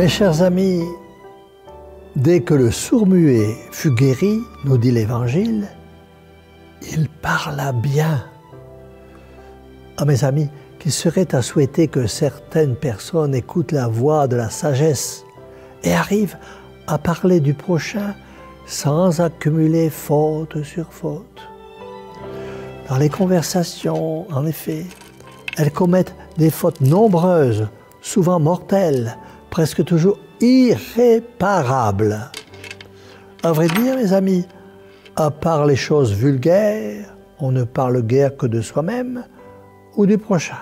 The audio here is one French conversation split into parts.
Mes chers amis, dès que le sourd-muet fut guéri, nous dit l'Évangile, il parla bien. Ah mes amis, qu'il serait à souhaiter que certaines personnes écoutent la voix de la sagesse et arrivent à parler du prochain sans accumuler faute sur faute. Dans les conversations, en effet, elles commettent des fautes nombreuses, souvent mortelles, presque toujours irréparables. À vrai dire, mes amis, à part les choses vulgaires, on ne parle guère que de soi-même ou du prochain.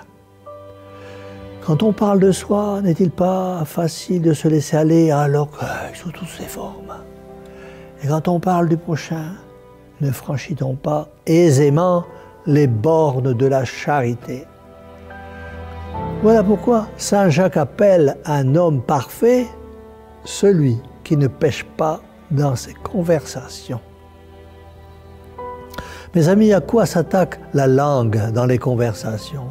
Quand on parle de soi, n'est-il pas facile de se laisser aller à l'orgueil sous toutes ses formes? Et quand on parle du prochain, ne franchit-on pas aisément les bornes de la charité? Voilà pourquoi saint Jacques appelle un homme parfait celui qui ne pêche pas dans ses conversations. Mes amis, à quoi s'attaque la langue dans les conversations?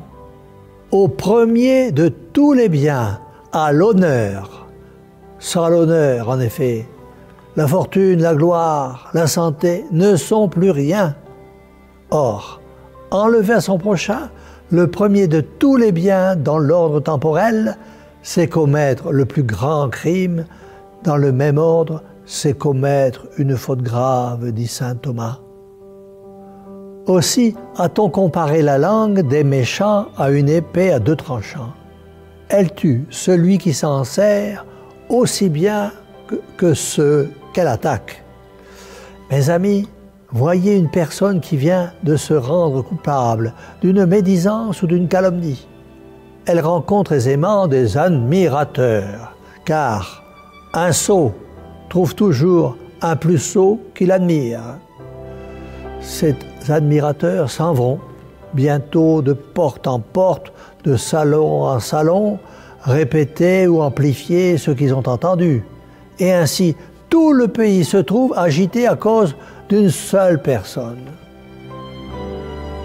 Au premier de tous les biens, à l'honneur. Sans l'honneur, en effet, la fortune, la gloire, la santé ne sont plus rien. Or, enlever à son prochain le premier de tous les biens dans l'ordre temporel, c'est commettre le plus grand crime. Dans le même ordre, c'est commettre une faute grave, dit saint Thomas. Aussi a-t-on comparé la langue des méchants à une épée à deux tranchants. Elle tue celui qui s'en sert aussi bien que ceux qu'elle attaque. Mes amis, voyez une personne qui vient de se rendre coupable d'une médisance ou d'une calomnie. Elle rencontre aisément des admirateurs, car un sot trouve toujours un plus sot qui l'admire. Ces admirateurs s'en vont bientôt de porte en porte, de salon en salon, répéter ou amplifier ce qu'ils ont entendu. Et ainsi, tout le pays se trouve agité à cause d'une seule personne.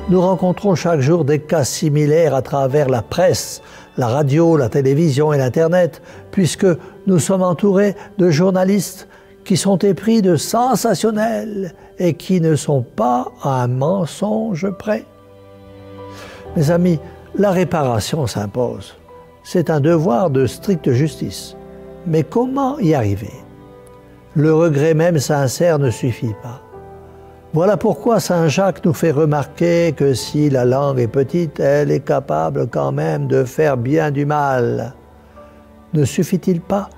Nous rencontrons chaque jour des cas similaires à travers la presse, la radio, la télévision et l'Internet, puisque nous sommes entourés de journalistes qui sont épris de sensationnels et qui ne sont pas à un mensonge près. Mes amis, la réparation s'impose. C'est un devoir de stricte justice. Mais comment y arriver? Le regret même sincère ne suffit pas. Voilà pourquoi saint Jacques nous fait remarquer que si la langue est petite, elle est capable quand même de faire bien du mal. Ne suffit-il pas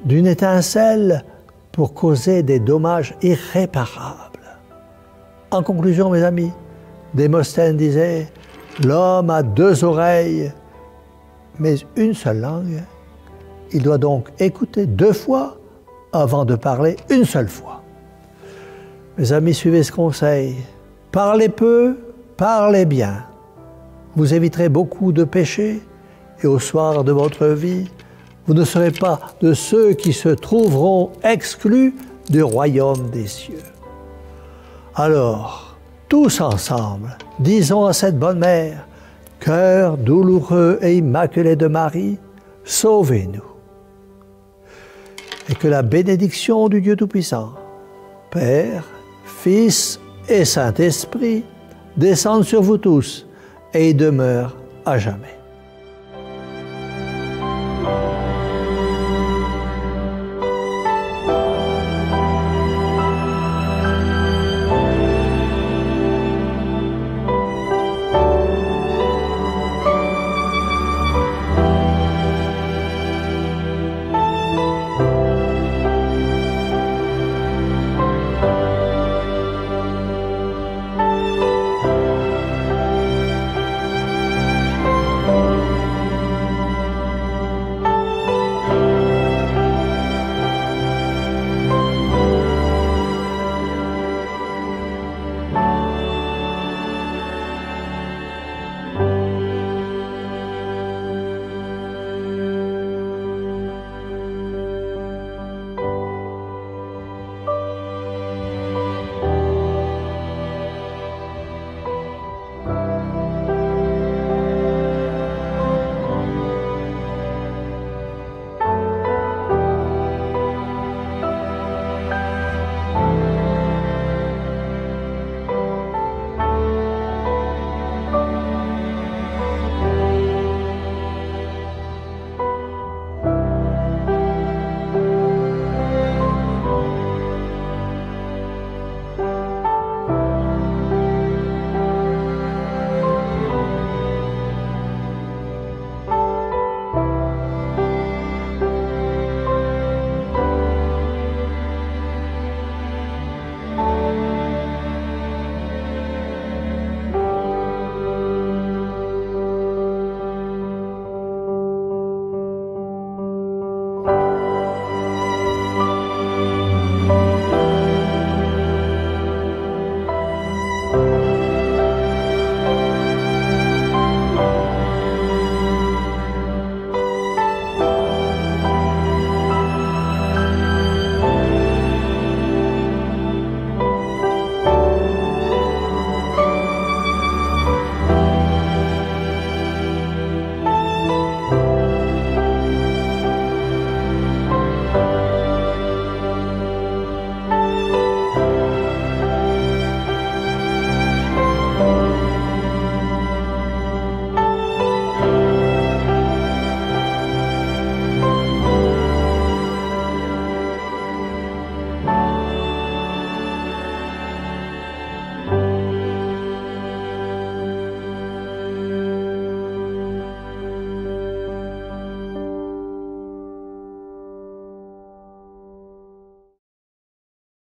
d'une étincelle pour causer des dommages irréparables? En conclusion, mes amis, Démosthène disait « L'homme a deux oreilles, mais une seule langue. Il doit donc écouter deux fois avant de parler une seule fois. » Mes amis, suivez ce conseil. Parlez peu, parlez bien. Vous éviterez beaucoup de péchés et au soir de votre vie, vous ne serez pas de ceux qui se trouveront exclus du royaume des cieux. Alors, tous ensemble, disons à cette bonne mère, cœur douloureux et immaculé de Marie, sauvez-nous. Et que la bénédiction du Dieu Tout-Puissant, Père, Fils et Saint-Esprit, descende sur vous tous et y demeure à jamais.